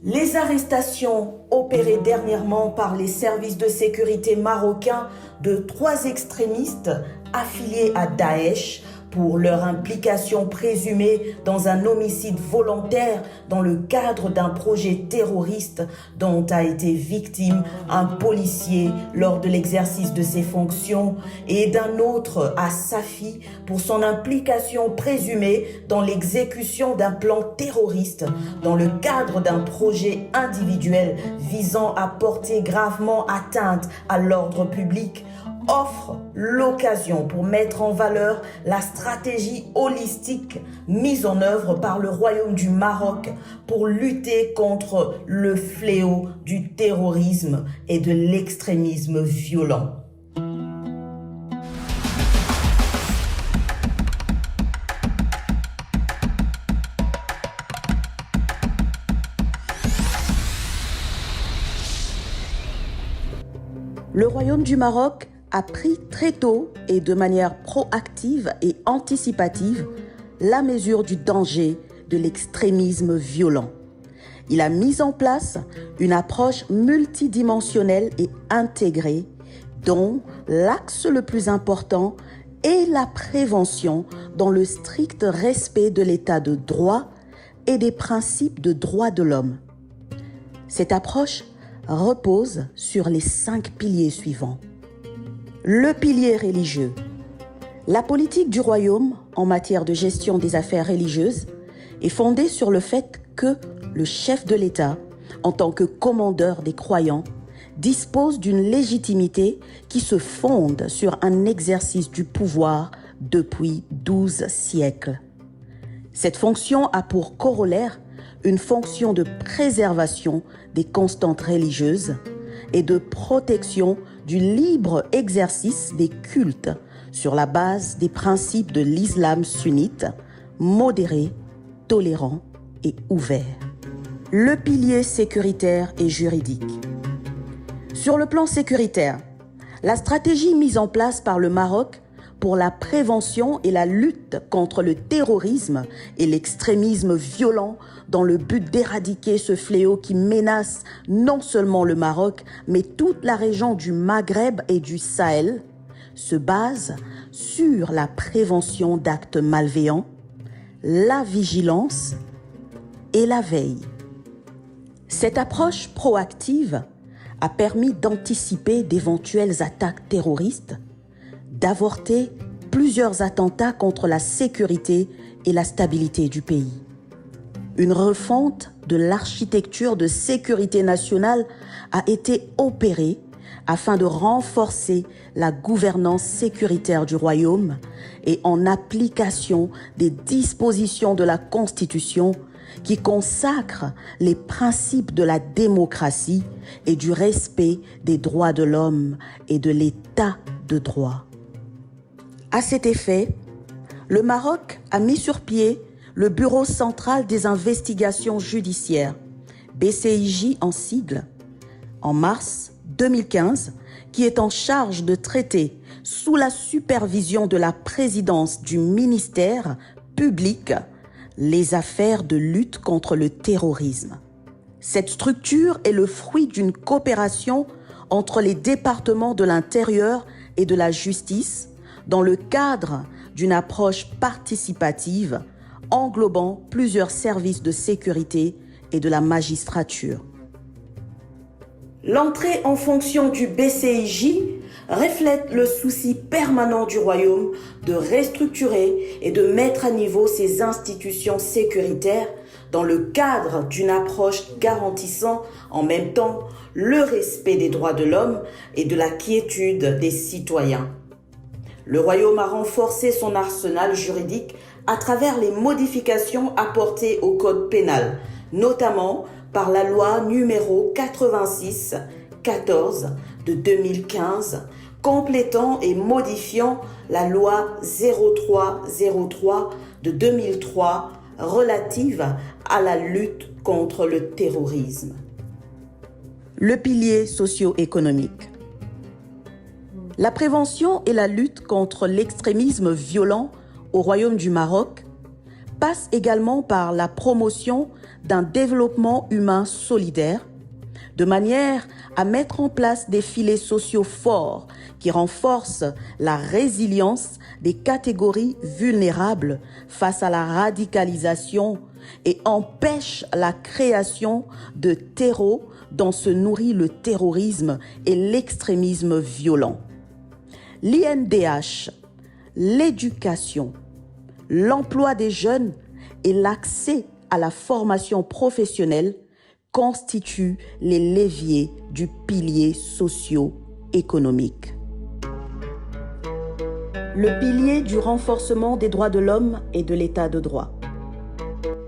Les arrestations opérées dernièrement par les services de sécurité marocains de 3 extrémistes affiliés à Daesh pour leur implication présumée dans un homicide volontaire dans le cadre d'un projet terroriste dont a été victime un policier lors de l'exercice de ses fonctions et d'un autre à Safi pour son implication présumée dans l'exécution d'un plan terroriste dans le cadre d'un projet individuel visant à porter gravement atteinte à l'ordre public, offre l'occasion pour mettre en valeur la stratégie holistique mise en œuvre par le Royaume du Maroc pour lutter contre le fléau du terrorisme et de l'extrémisme violent. Le Royaume du Maroc a pris très tôt et de manière proactive et anticipative la mesure du danger de l'extrémisme violent. Il a mis en place une approche multidimensionnelle et intégrée dont l'axe le plus important est la prévention dans le strict respect de l'état de droit et des principes de droits de l'homme. Cette approche repose sur les 5 piliers suivants. Le pilier religieux. La politique du royaume en matière de gestion des affaires religieuses est fondée sur le fait que le chef de l'État, en tant que commandeur des croyants, dispose d'une légitimité qui se fonde sur un exercice du pouvoir depuis 12 siècles. Cette fonction a pour corollaire une fonction de préservation des constantes religieuses et de protection du libre exercice des cultes sur la base des principes de l'islam sunnite, modéré, tolérant et ouvert. Le pilier sécuritaire et juridique. Sur le plan sécuritaire, la stratégie mise en place par le Maroc pour la prévention et la lutte contre le terrorisme et l'extrémisme violent dans le but d'éradiquer ce fléau qui menace non seulement le Maroc, mais toute la région du Maghreb et du Sahel, se base sur la prévention d'actes malveillants, la vigilance et la veille. Cette approche proactive a permis d'anticiper d'éventuelles attaques terroristes, d'avorter plusieurs attentats contre la sécurité et la stabilité du pays. Une refonte de l'architecture de sécurité nationale a été opérée afin de renforcer la gouvernance sécuritaire du royaume et en application des dispositions de la Constitution qui consacrent les principes de la démocratie et du respect des droits de l'homme et de l'état de droit. À cet effet, le Maroc a mis sur pied le Bureau central des investigations judiciaires, BCIJ en sigle, en mars 2015, qui est en charge de traiter, sous la supervision de la présidence du ministère public, les affaires de lutte contre le terrorisme. Cette structure est le fruit d'une coopération entre les départements de l'Intérieur et de la Justice dans le cadre d'une approche participative englobant plusieurs services de sécurité et de la magistrature. L'entrée en fonction du BCIJ reflète le souci permanent du Royaume de restructurer et de mettre à niveau ses institutions sécuritaires dans le cadre d'une approche garantissant en même temps le respect des droits de l'homme et de la quiétude des citoyens. Le Royaume a renforcé son arsenal juridique à travers les modifications apportées au Code pénal, notamment par la loi numéro 86-14 de 2015, complétant et modifiant la loi 0303 de 2003 relative à la lutte contre le terrorisme. Le pilier socio-économique. La prévention et la lutte contre l'extrémisme violent au Royaume du Maroc passe également par la promotion d'un développement humain solidaire, de manière à mettre en place des filets sociaux forts qui renforcent la résilience des catégories vulnérables face à la radicalisation et empêchent la création de terreaux dont se nourrit le terrorisme et l'extrémisme violent. L'INDH, l'éducation, l'emploi des jeunes et l'accès à la formation professionnelle constituent les leviers du pilier socio-économique. Le pilier du renforcement des droits de l'homme et de l'état de droit.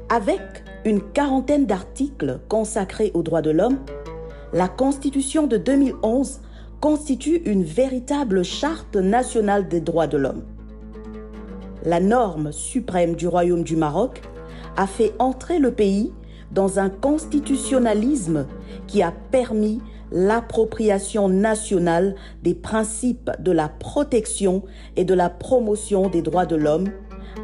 Avec une quarantaine d'articles consacrés aux droits de l'homme, la Constitution de 2011 constitue une véritable charte nationale des droits de l'homme. La norme suprême du Royaume du Maroc a fait entrer le pays dans un constitutionnalisme qui a permis l'appropriation nationale des principes de la protection et de la promotion des droits de l'homme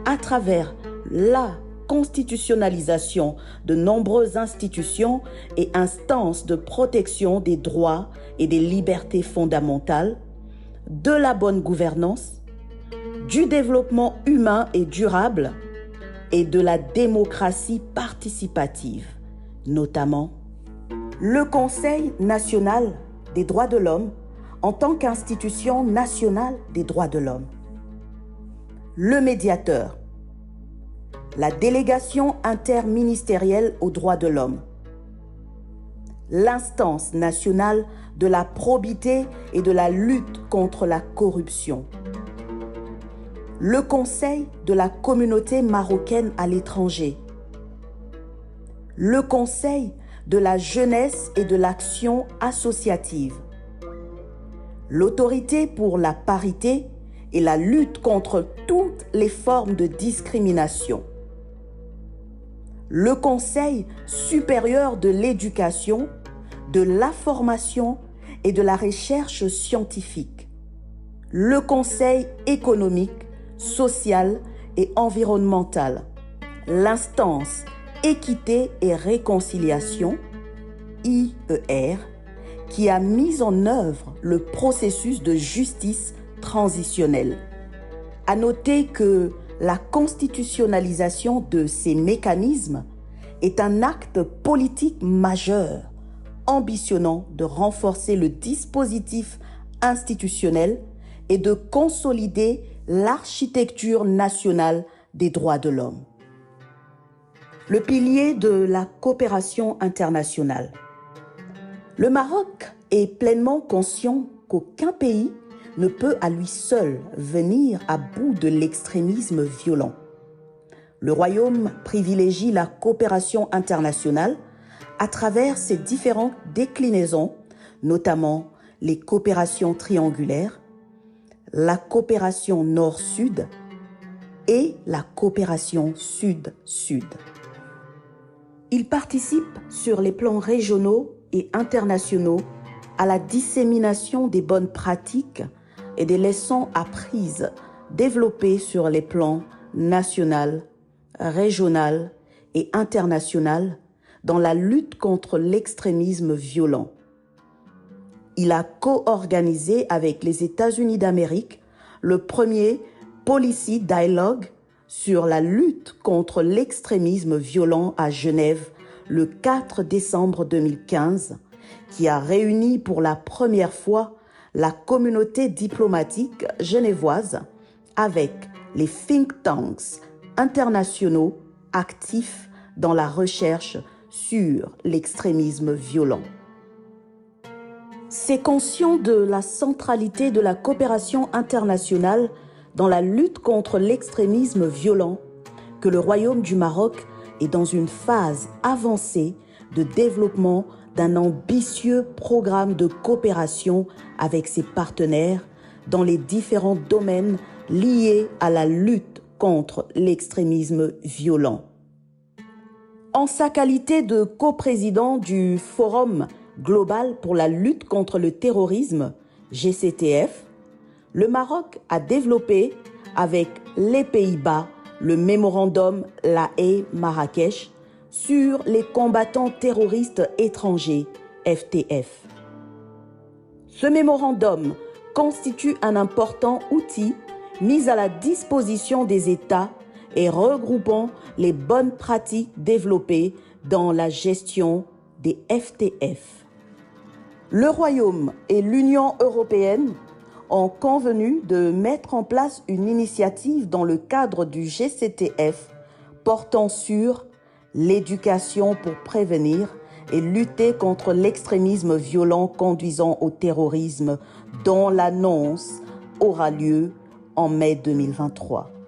à travers la constitutionnalisation de nombreuses institutions et instances de protection des droits et des libertés fondamentales, de la bonne gouvernance, du développement humain et durable et de la démocratie participative, notamment le Conseil national des droits de l'homme en tant qu'institution nationale des droits de l'homme, le médiateur, la délégation interministérielle aux droits de l'homme, l'instance nationale de la probité et de la lutte contre la corruption, le Conseil de la communauté marocaine à l'étranger, le Conseil de la jeunesse et de l'action associative, l'Autorité pour la parité et la lutte contre toutes les formes de discrimination, le Conseil supérieur de l'éducation, de la formation et de la recherche scientifique, le Conseil économique, social et environnemental, l'instance Équité et Réconciliation, IER, qui a mis en œuvre le processus de justice transitionnelle. À noter que la constitutionnalisation de ces mécanismes est un acte politique majeur, ambitionnant de renforcer le dispositif institutionnel et de consolider l'architecture nationale des droits de l'homme. Le pilier de la coopération internationale. Le Maroc est pleinement conscient qu'aucun pays ne peut à lui seul venir à bout de l'extrémisme violent. Le Royaume privilégie la coopération internationale à travers ses différentes déclinaisons, notamment les coopérations triangulaires, la coopération nord-sud et la coopération sud-sud. Il participe sur les plans régionaux et internationaux à la dissémination des bonnes pratiques et des leçons apprises développées sur les plans national, régional et international dans la lutte contre l'extrémisme violent. Il a co-organisé avec les États-Unis d'Amérique le premier Policy Dialogue sur la lutte contre l'extrémisme violent à Genève le 4 décembre 2015, qui a réuni pour la première fois la communauté diplomatique genevoise avec les think tanks internationaux actifs dans la recherche sur l'extrémisme violent. C'est conscient de la centralité de la coopération internationale dans la lutte contre l'extrémisme violent que le Royaume du Maroc est dans une phase avancée de développement d'un ambitieux programme de coopération avec ses partenaires dans les différents domaines liés à la lutte contre l'extrémisme violent. En sa qualité de coprésident du Forum global pour la lutte contre le terrorisme, GCTF, le Maroc a développé avec les Pays-Bas le mémorandum La Haye-Marrakech sur les combattants terroristes étrangers, FTF. Ce mémorandum constitue un important outil mis à la disposition des États et regroupant les bonnes pratiques développées dans la gestion des FTF. Le Royaume et l'Union européenne ont convenu de mettre en place une initiative dans le cadre du GCTF portant sur l'éducation pour prévenir et lutter contre l'extrémisme violent conduisant au terrorisme, dont l'annonce aura lieu en mai 2023.